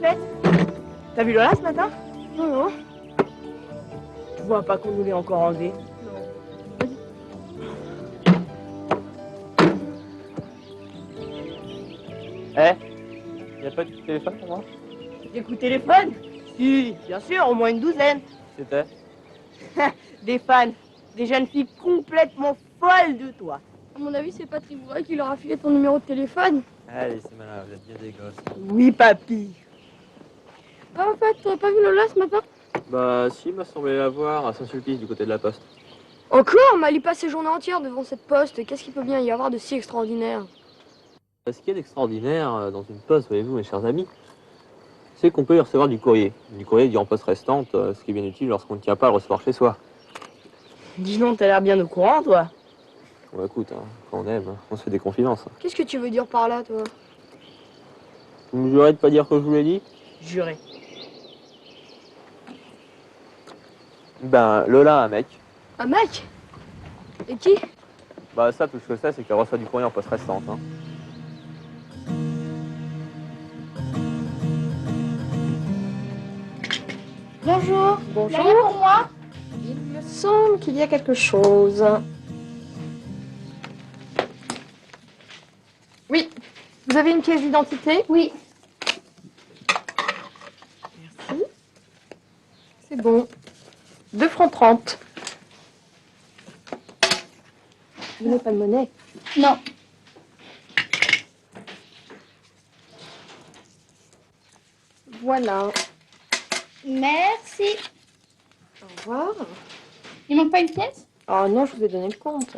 fait? T'as vu Lola ce matin? Non, non. Tu vois pas qu'on nous l'ait encore enlevé? Y'a pas de téléphone pour moi? Des coups de téléphone? Si, bien sûr, au moins une douzaine. C'était? Des fans, des jeunes filles complètement folles de toi. À mon avis, c'est Patrick Bourret qui leur a filé ton numéro de téléphone. Allez, c'est malin, vous êtes bien des gosses. Oui, papy. Ah, en fait, t'aurais pas vu Lola ce matin? Bah si, il m'a semblé la voir à Saint-Sulpice du côté de la poste. Encore? Mais elle y passe ses journées entières devant cette poste. Qu'est-ce qu'il peut bien y avoir de si extraordinaire? Ce qu'il y a d'extraordinaire dans une poste, voyez-vous, mes chers amis, c'est qu'on peut y recevoir du courrier. Du courrier dit en poste restante, ce qui est bien utile lorsqu'on ne tient pas à le recevoir chez soi. Dis donc, t'as l'air bien au courant, toi. Bon écoute, quand on aime, on se fait des confidences. Qu'est-ce que tu veux dire par là, toi? Vous me jurez de pas dire que je vous l'ai dit? Juré. Ben, Lola a un mec. Un mec? Et qui? Bah ça, tout ce que je sais, c'est qu'elle reçoit du courrier en poste restante. Bonjour. Bonjour. Rien pour moi? Il me semble qu'il y a quelque chose. Oui. Vous avez une pièce d'identité? Oui. Merci. C'est bon. 2 francs 30. Vous n'avez pas de monnaie? Non. Voilà. Merci. Au revoir. Il manque pas une pièce? Oh non, je vous ai donné le compte.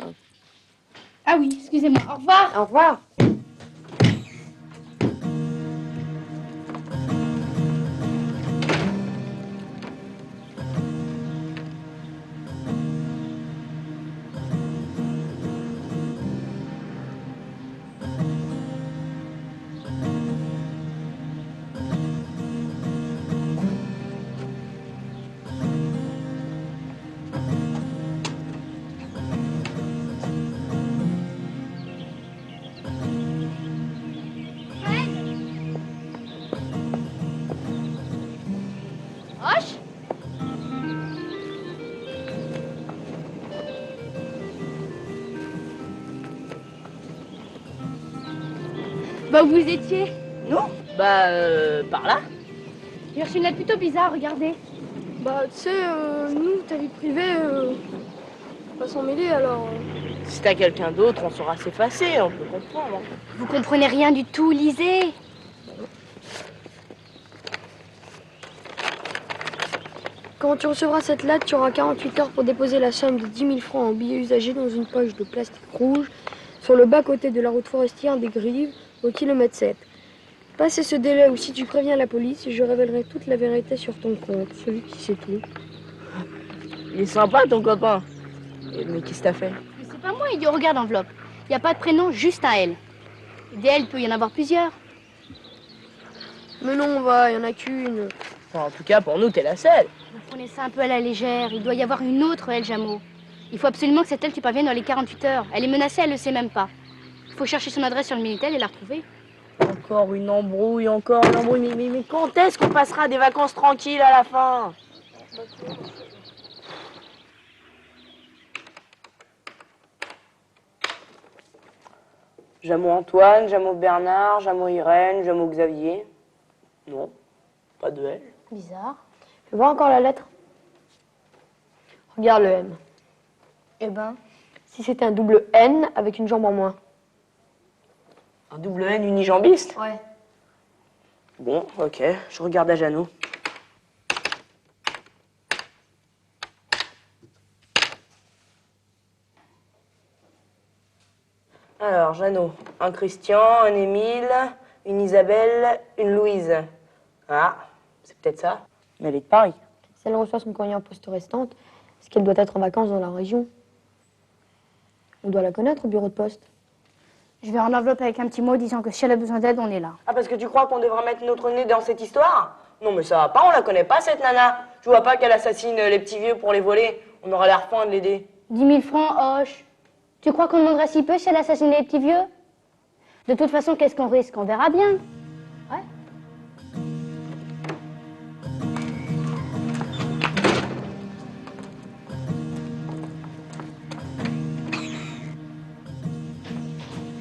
Ah oui, excusez-moi. Au revoir. Au revoir. Roche? Bah, où vous étiez? Nous? Bah, par là. J'ai reçu une lettre plutôt bizarre, regardez. Bah, tu sais, nous, ta vie privée, faut pas s'en mêler, alors... Si t'as quelqu'un d'autre, on saura s'effacer, on peut comprendre. Vous comprenez rien du tout, lisez. Quand tu recevras cette lettre, tu auras 48 heures pour déposer la somme de 10 000 francs en billets usagés dans une poche de plastique rouge sur le bas-côté de la route forestière des Grives au kilomètre 7. Passé ce délai ou si tu préviens la police, je révélerai toute la vérité sur ton compte, celui qui sait tout. Il est sympa, ton copain. Mais qu'est-ce que t'as fait? Mais c'est pas moi, idiot, regarde l'enveloppe. Il n'y a pas de prénom, juste un L. Et des L, il peut y en avoir plusieurs. Mais non, va, il y en a qu'une. Enfin, en tout cas, pour nous, t'es la seule. Vous prenez ça un peu à la légère. Il doit y avoir une autre L, Jameau. Il faut absolument que cette L, tu parviennes dans les 48 heures. Elle est menacée, elle le sait même pas. Il faut chercher son adresse sur le Minitel et la retrouver. Encore une embrouille, encore une embrouille. Mais quand est-ce qu'on passera des vacances tranquilles à la fin? Jameau Antoine, Jameau Bernard, Jameau Irène, Jameau Xavier. Non, pas de L. Bizarre. Tu vois encore la lettre? Regarde le M. Eh ben, Si c'était un double N avec une jambe en moins. Un double N unijambiste? Ouais. Bon, ok, je regarde à Jeannot. Alors, Jeannot, un Christian, un Émile, une Isabelle, une Louise. Ah, c'est peut-être ça. Mais elle est de Paris. Si elle reçoit son courrier en poste restante, est-ce qu'elle doit être en vacances dans la région? On doit la connaître au bureau de poste. je vais en enveloppe avec un petit mot disant que si elle a besoin d'aide, on est là. Ah, parce que tu crois qu'on devrait mettre notre nez dans cette histoire? Non, mais ça va pas, on la connaît pas, cette nana. Je vois pas qu'elle assassine les petits vieux pour les voler. On aura l'air fin de l'aider. 10 000 francs, Hoche. Tu crois qu'on demanderait si peu si elle assassine les petits vieux? De toute façon, qu'est-ce qu'on risque? On verra bien. Ouais.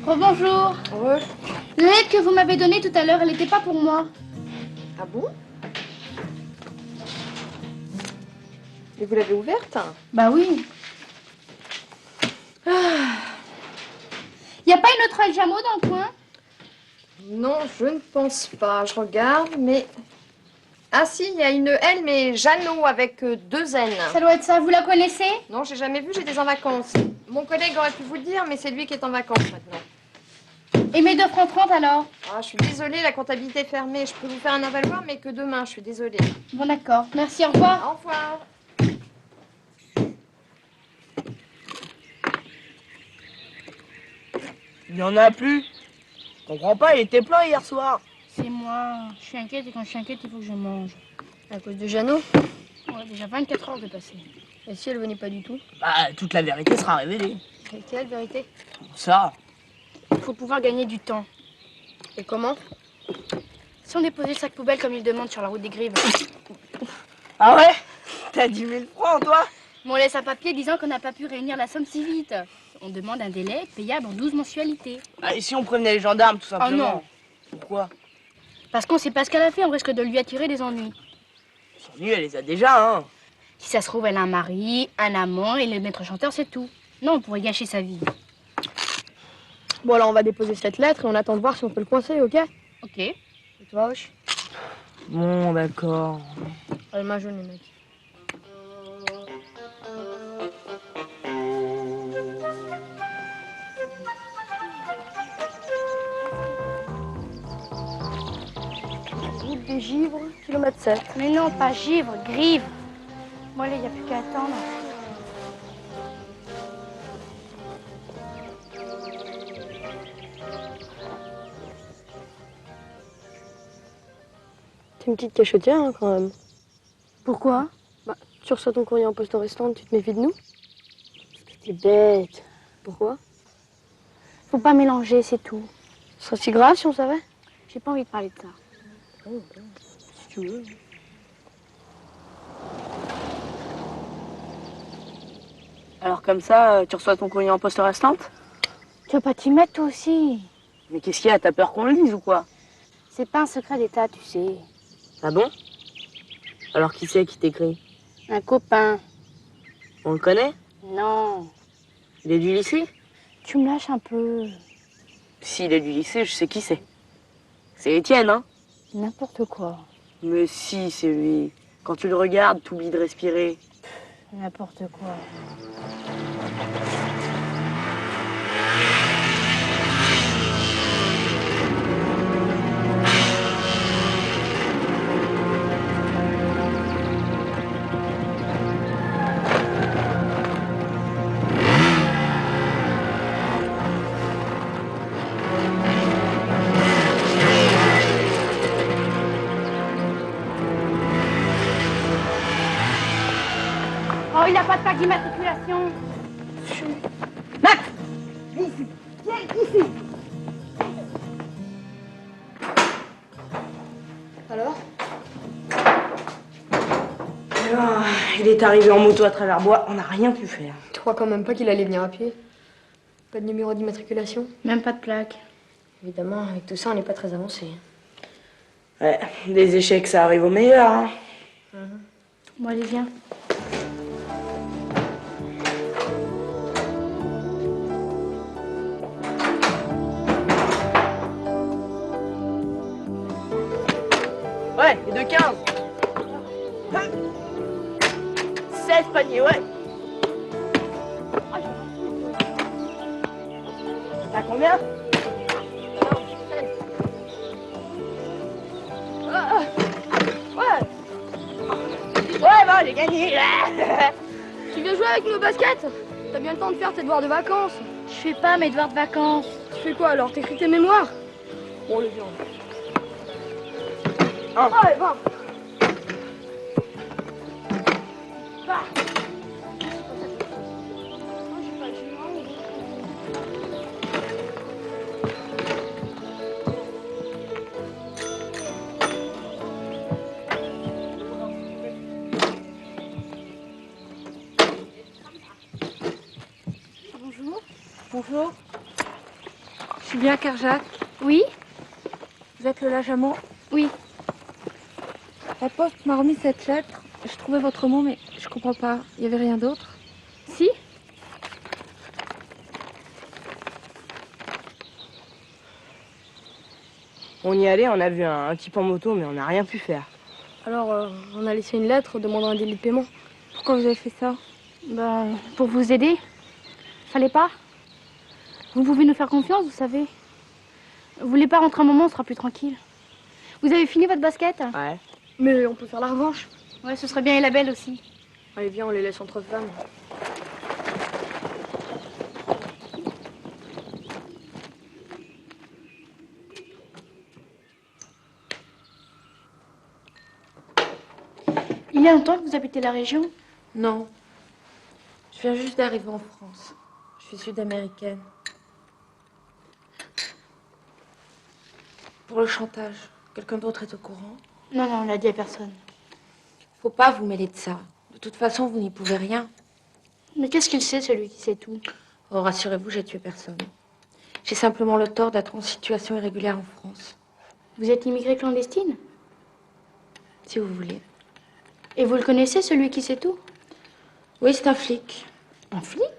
Rebonjour. Ouais. La lettre que vous m'avez donnée tout à l'heure, elle n'était pas pour moi. Ah bon? Et vous l'avez ouverte? Bah oui. Y a pas une autre El Jamo dans le coin? Non, je ne pense pas. Je regarde, mais... Ah si, il y a une L, mais Jeannot avec 2 N. Ça doit être ça, vous la connaissez? Non, j'ai jamais vu, j'étais en vacances. Mon collègue aurait pu vous le dire, mais c'est lui qui est en vacances maintenant. Et mes 2 francs 30 alors? Ah, je suis désolée, la comptabilité est fermée. Je peux vous faire un avaloir, mais que demain, je suis désolée. Bon d'accord, merci, au revoir. Au revoir. Il n'y en a plus. Je comprends pas, il était plein hier soir. C'est moi, je suis inquiète et quand je suis inquiète, il faut que je mange. À cause de Jeannot? Ouais, déjà 24 heures de passé. Et si elle venait pas du tout? Bah, toute la vérité sera révélée. Et quelle vérité? Ça. Il faut pouvoir gagner du temps. Et comment? Si on déposait le sac poubelle comme il demande sur la route des Grives, Ah ouais? T'as 10 000 francs, toi? mais on laisse un papier disant qu'on n'a pas pu réunir la somme si vite. On demande un délai payable en 12 mensualités. Ah, et si on prévenait les gendarmes, tout simplement? non. Pourquoi? Parce qu'on sait pas ce qu'elle a fait, on risque de lui attirer des ennuis. Son nu, elle les a déjà, hein. Si ça se trouve, elle a un mari, un amant et le maître chanteur, c'est tout. Non, on pourrait gâcher sa vie. Bon, alors on va déposer cette lettre et on attend de voir si on peut le coincer, ok? Ok. Et toi, Hoche? Bon, d'accord. Allez, main jaune, les mecs. Route des Givres, kilomètre 7. Mais non, pas givre, grive. Bon, allez, il n'y a plus qu'à attendre. T'es une petite cachetière, hein, quand même. Pourquoi? Bah, tu reçois ton courrier en poste au restaurant, tu te méfies de nous? T'es bête. Pourquoi? Faut pas mélanger, c'est tout. Ce serait si grave si on savait? J'ai pas envie de parler de ça. Si tu veux. Alors comme ça, tu reçois ton courrier en poste restante? Tu veux pas t'y mettre, toi aussi? Mais qu'est-ce qu'il y a? T'as peur qu'on le dise ou quoi? C'est pas un secret d'État, tu sais. Ah bon? Alors qui c'est qui t'écrit? Un copain. On le connaît? Non. Il est du lycée? Tu me lâches un peu. S'il est du lycée, je sais qui c'est. C'est Étienne, hein? N'importe quoi. Mais si, c'est lui. Quand tu le regardes, t'oublies de respirer. N'importe quoi. Oh, il n'a pas de plaque d'immatriculation. Max! Alors? Ah, il est arrivé en moto à travers bois, on n'a rien pu faire. Tu crois quand même pas qu'il allait venir à pied? Pas de numéro d'immatriculation? Même pas de plaque. Évidemment, avec tout ça, on n'est pas très avancé. Ouais, des échecs, ça arrive au meilleur, hein. Bon, allez, viens. Ouais, et de 15. 16 paniers, ouais. T'as combien? Ouais, bon, j'ai gagné, là. Tu viens jouer avec nos baskets? T'as bien le temps de faire tes devoirs de vacances. Je fais pas mes devoirs de vacances. Tu fais quoi alors? T'écris tes mémoires? Bon, le viande. Allez, va. Bonjour. Bonjour. C'est bien, Kerjak. Oui? Vous êtes Lola Jameau? Oui. La poste m'a remis cette lettre. Je trouvais votre mot, mais je comprends pas. Il y avait rien d'autre? Si? On y allait, on a vu un type en moto, mais on n'a rien pu faire. Alors, on a laissé une lettre demandant un délai de paiement. Pourquoi vous avez fait ça? Ben, pour vous aider. Fallait pas. Vous pouvez nous faire confiance, vous savez. Vous voulez pas rentrer un moment, on sera plus tranquille. Vous avez fini votre basket? Ouais. Mais on peut faire la revanche. Ouais, ce serait bien et la belle aussi. Allez, viens, on les laisse entre femmes. Il y a longtemps que vous habitez la région? Non. Je viens juste d'arriver en France. Je suis sud-américaine. Pour le chantage, quelqu'un d'autre est au courant? Non, non, on l'a dit à personne. Faut pas vous mêler de ça. De toute façon, vous n'y pouvez rien. Mais qu'est-ce qu'il sait, celui qui sait tout? Oh, rassurez-vous, j'ai tué personne. J'ai simplement le tort d'être en situation irrégulière en France. Vous êtes immigrée clandestine? Si vous voulez. Et vous le connaissez, celui qui sait tout? Oui, c'est un flic. Un flic?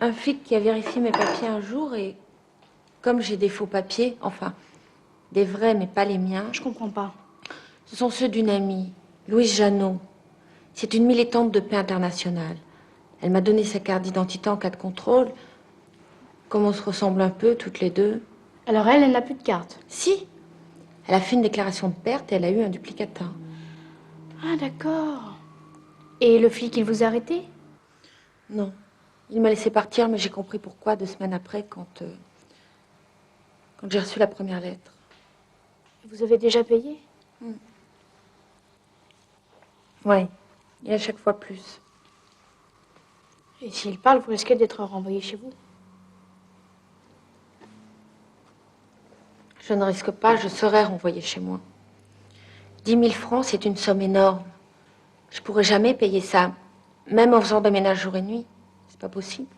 Un flic qui a vérifié mes papiers un jour et comme j'ai des faux papiers, enfin, des vrais mais pas les miens, Je comprends pas. ce sont ceux d'une amie, Louise Jeannot. C'est une militante de paix internationale. Elle m'a donné sa carte d'identité en cas de contrôle. Comme on se ressemble un peu, toutes les deux. Alors elle n'a plus de carte. Si, elle a fait une déclaration de perte et elle a eu un duplicata. Ah, d'accord. Et le flic, il vous a arrêté? Non, il m'a laissé partir, mais j'ai compris pourquoi 2 semaines après, quand j'ai reçu la première lettre. Vous avez déjà payé? Oui, et à chaque fois plus. Et s'il parle, vous risquez d'être renvoyé chez vous. Je ne risque pas, je serai renvoyée chez moi. 10 000 francs, c'est une somme énorme. Je pourrais jamais payer ça, même en faisant des ménages jour et nuit. C'est pas possible.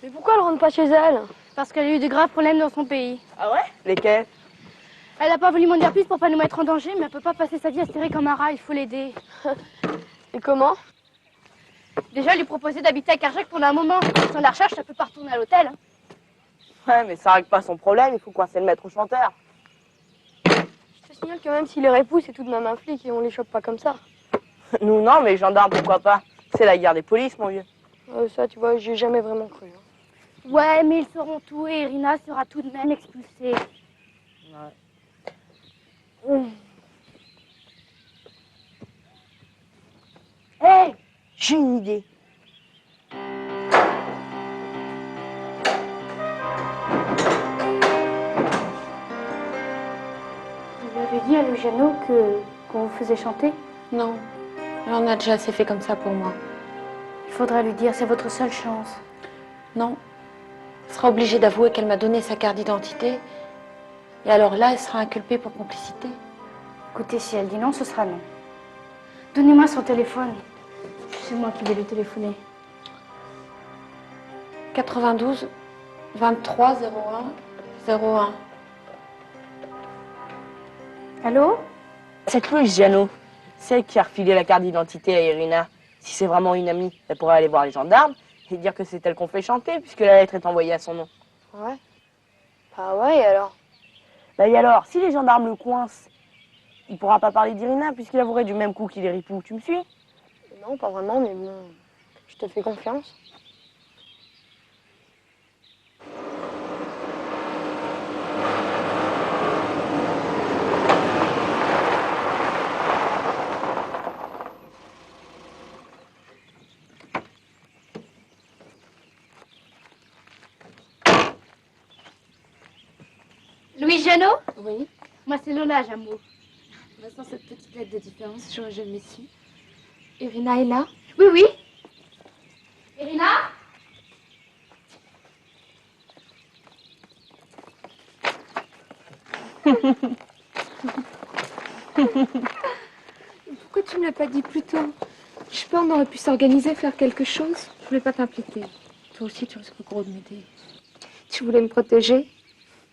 Mais pourquoi elle rentre pas chez elle? Parce qu'elle a eu de graves problèmes dans son pays. Ah ouais? Lesquels? Elle n'a pas voulu m'en dire plus pour pas nous mettre en danger, mais elle peut pas passer sa vie à se terrer comme un rat, il faut l'aider. Et comment? Déjà, lui proposer d'habiter à Kerjak pendant un moment. Si on la recherche, ça peut pas retourner à l'hôtel. Ouais, mais ça règle pas son problème, il faut coincer le maître chanteur. Je te signale que même s'il les répousse, c'est tout de même un flic et on les chope pas comme ça. Nous, non, mais les gendarmes, pourquoi pas? C'est la guerre des polices, mon vieux. Ça, tu vois, j'y ai jamais vraiment cru. Hein. Ouais, mais ils sauront tout et Irina sera tout de même expulsée. Hé, j'ai une idée. Vous lui avez dit à Louis Jeannot qu'on vous faisait chanter? Non, elle en a déjà assez fait comme ça pour moi. Il faudra lui dire, c'est votre seule chance. Non, elle sera obligée d'avouer qu'elle m'a donné sa carte d'identité. Et alors là, elle sera inculpée pour complicité. Écoutez, si elle dit non, ce sera non. Donnez-moi son téléphone. C'est moi qui vais lui téléphoner. 92 23 01 01. Allô? Cette Louise Jeannot, c'est elle qui a refilé la carte d'identité à Irina. Si c'est vraiment une amie, elle pourrait aller voir les gendarmes et dire que c'est elle qu'on fait chanter, puisque la lettre est envoyée à son nom. Ouais. Bah ouais, et alors? Bah et alors, si les gendarmes le coincent, il pourra pas parler d'Irina, puisqu'il avouerait du même coup qu'il est ripoux. Tu me suis? Non, pas vraiment, mais bon, je te fais confiance. Louis Jeannot? Oui, Moi, c'est Lola Jameau. sans cette petite lettre de différence, j'aurais jamais su. Irina est là? Oui, oui. Irina? Pourquoi tu me l'as pas dit plus tôt? Je sais pas, on aurait pu s'organiser, faire quelque chose. Je voulais pas t'impliquer. Toi aussi, tu risques gros de m'aider. Tu voulais me protéger?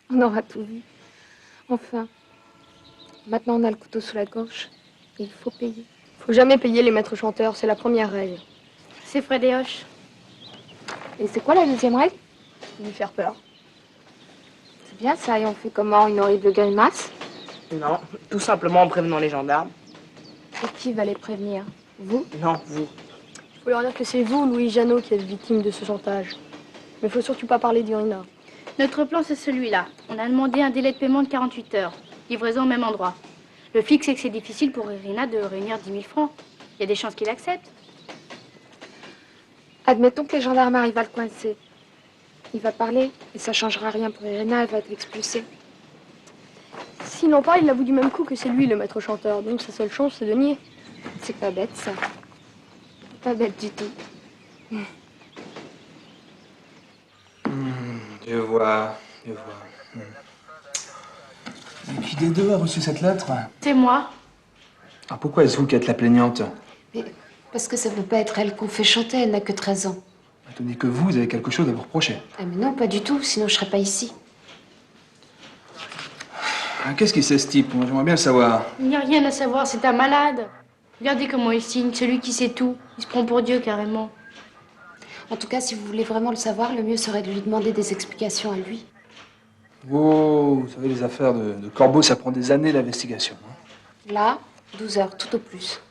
On aura tout vu. Enfin, maintenant on a le couteau sous la gorge et il faut payer. Faut jamais payer les maîtres chanteurs, c'est la première règle. C'est Fred et Hoche. Et c'est quoi la deuxième règle? Lui faire peur. C'est bien ça, et on fait comment? Une horrible grimace? Non, tout simplement en prévenant les gendarmes. Et qui va les prévenir? Vous? Non, vous. Il faut leur dire que c'est vous, Louis Jeannot, qui êtes victime de ce chantage. Mais faut surtout pas parler d'Irina. Notre plan, c'est celui-là. On a demandé un délai de paiement de 48 heures. Livraison au même endroit. Le fixe, c'est que c'est difficile pour Irina de réunir 10 000 francs. Il y a des chances qu'il accepte. Admettons que les gendarmes arrivent à le coincer. Il va parler, et ça changera rien pour Irina, elle va être expulsée. S'il n'en parle, il avoue du même coup que c'est lui le maître chanteur, donc sa seule chance, c'est de nier. C'est pas bête, ça. Pas bête du tout. Je vois. Et qui des deux a reçu cette lettre? C'est moi. Ah, pourquoi est-ce vous qui êtes la plaignante? Mais parce que ça ne peut pas être elle qu'on fait chanter, elle n'a que 13 ans. Tandis que vous avez quelque chose à vous reprocher. Ah mais non, pas du tout, sinon je serais pas ici. Ah, qu'est-ce qu'il sait ce type? Moi, j'aimerais bien le savoir. Il n'y a rien à savoir, c'est un malade. Regardez comment il signe, celui qui sait tout. Il se prend pour Dieu, carrément. En tout cas, si vous voulez vraiment le savoir, le mieux serait de lui demander des explications à lui. Oh, vous savez, les affaires de corbeaux, ça prend des années d'investigation. Hein. Là, 12 heures, tout au plus.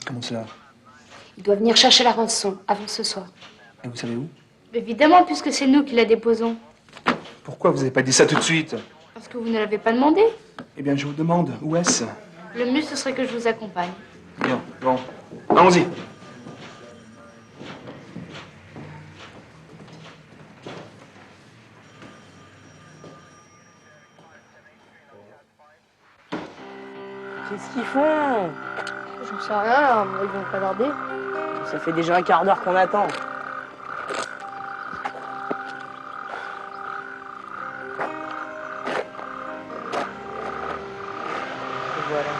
Comment ça? Il doit venir chercher la rançon avant ce soir. Et vous savez où? Évidemment, puisque c'est nous qui la déposons. Pourquoi vous n'avez pas dit ça tout de suite? Parce que vous ne l'avez pas demandé. Eh bien, je vous demande, où est-ce? Le mieux, ce serait que je vous accompagne. Bien, bon. Allons-y. Qu'est-ce qu'ils font? J'en sais rien, là, ils vont pas tarder. Ça fait déjà un quart d'heure qu'on attend. Et voilà.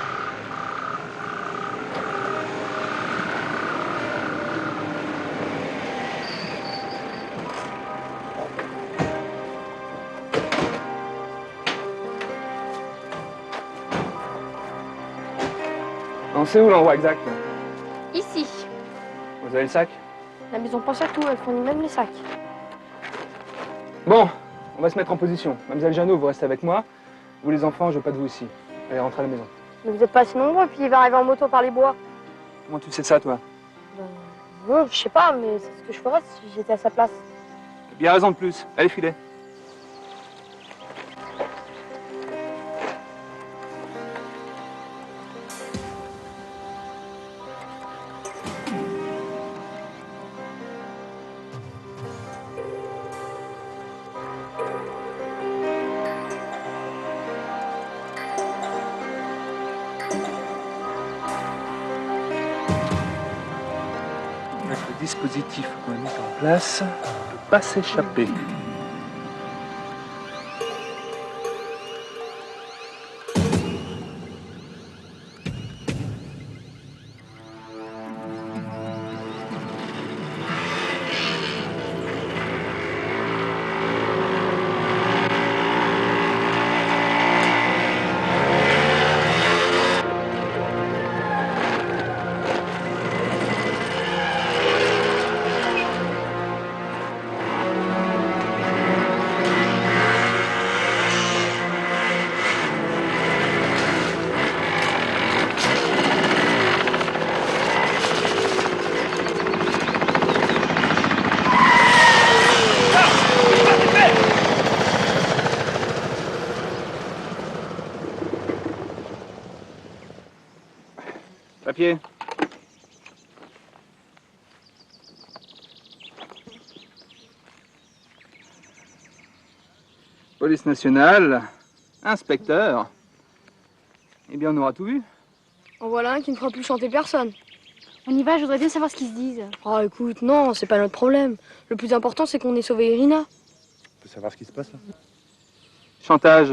On sait où l'endroit exact? Ici. Vous avez le sac? La maison pense à tout, elle fournit même les sacs. Bon, on va se mettre en position. Mademoiselle Jeannot, vous restez avec moi. Vous les enfants, je veux pas de vous ici. Allez, rentrez à la maison. Mais vous êtes pas assez nombreux, puis il va arriver en moto par les bois. Comment tu sais ça, toi? Non, je sais pas, mais c'est ce que je ferais si j'étais à sa place. Bien raison de plus. Allez, filez. Le dispositif qu'on a mis en place ne peut pas s'échapper. Papier. Police nationale, inspecteur. Eh bien, on aura tout vu. En voilà un qui ne fera plus chanter personne. On y va, je voudrais bien savoir ce qu'ils se disent. Oh, écoute, non, c'est pas notre problème. Le plus important, c'est qu'on ait sauvé Irina. On peut savoir ce qui se passe là? Chantage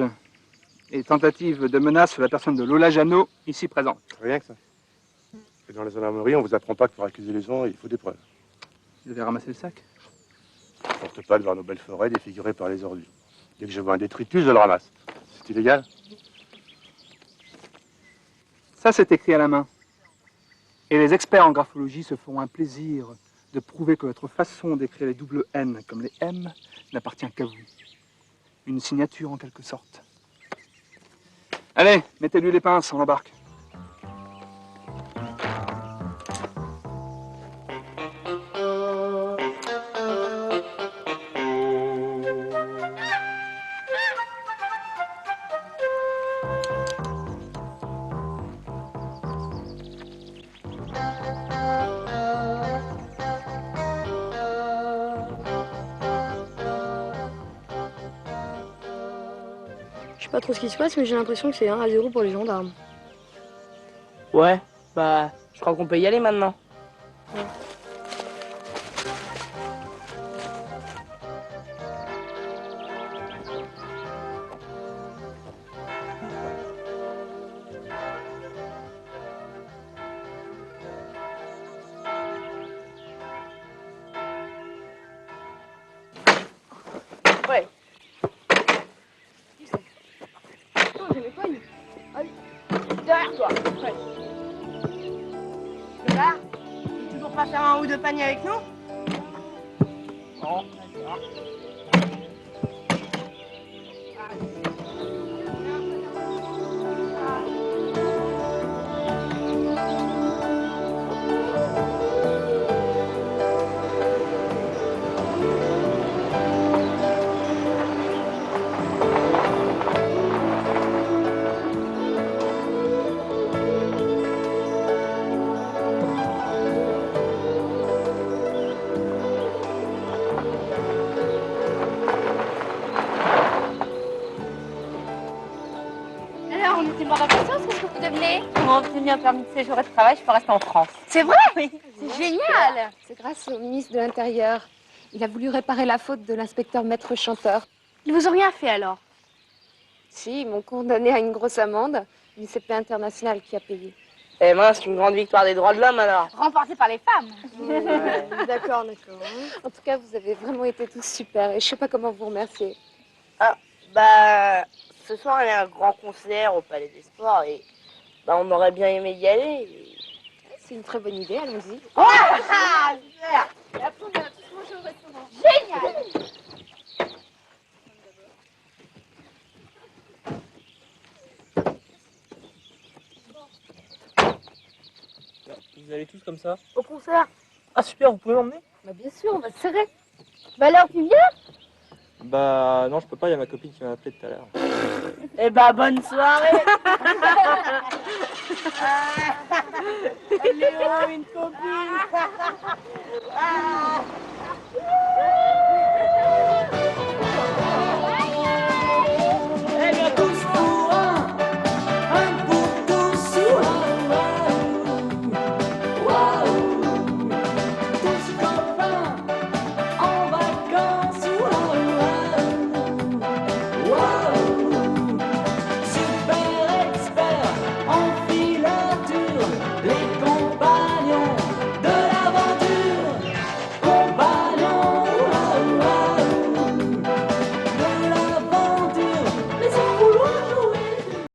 et tentative de menace sur la personne de Lola Jeannot, ici présente. Rien que ça. Et dans la gendarmerie, on vous apprend pas que pour accuser les gens, il faut des preuves. Vous avez ramassé le sac? On ne porte pas devant nos belles forêts défigurées par les ordures. Dès que je vois un détritus, je le ramasse. C'est illégal? Ça, c'est écrit à la main. Et les experts en graphologie se feront un plaisir de prouver que votre façon d'écrire les double N comme les M n'appartient qu'à vous. Une signature en quelque sorte. Allez, mettez-lui les pinces, on l'embarque. Je sais pas trop ce qui se passe, mais j'ai l'impression que c'est 1-0 pour les gendarmes. Ouais, bah, je crois qu'on peut y aller maintenant. Ouais. Non, je les pogne. Derrière toi. Ouais. Le gars, tu veux toujours pas faire un ou deux paniers avec nous? Non, d'accord. Alors, on était mort d'impatience, qu'est-ce que vous devenez? Pour obtenir un permis de séjour et de travail, je peux rester en France. C'est vrai? Oui. C'est génial. C'est grâce au ministre de l'Intérieur. Il a voulu réparer la faute de l'inspecteur maître chanteur. Ils vous ont rien fait alors? Si, ils m'ont condamné à une grosse amende. L'ICP international qui a payé. Eh mince, une grande victoire des droits de l'homme alors. Remporté par les femmes. D'accord. En tout cas, vous avez vraiment été tous super et je sais pas comment vous remercier. Bah, ce soir il y a un grand concert au Palais des Sports et bah, on aurait bien aimé y aller. C'est une très bonne idée, allons-y. Ah, super. Et après, on ira tous manger au restaurant. Génial. Vous allez tous comme ça? Au concert. Ah super, vous pouvez m'emmener? Bah bien sûr, on va se serrer. Bah alors, tu viens? Bah non, je peux pas, il y a ma copine qui m'a appelé tout à l'heure. Eh bah, bonne soirée. Léo, une copine.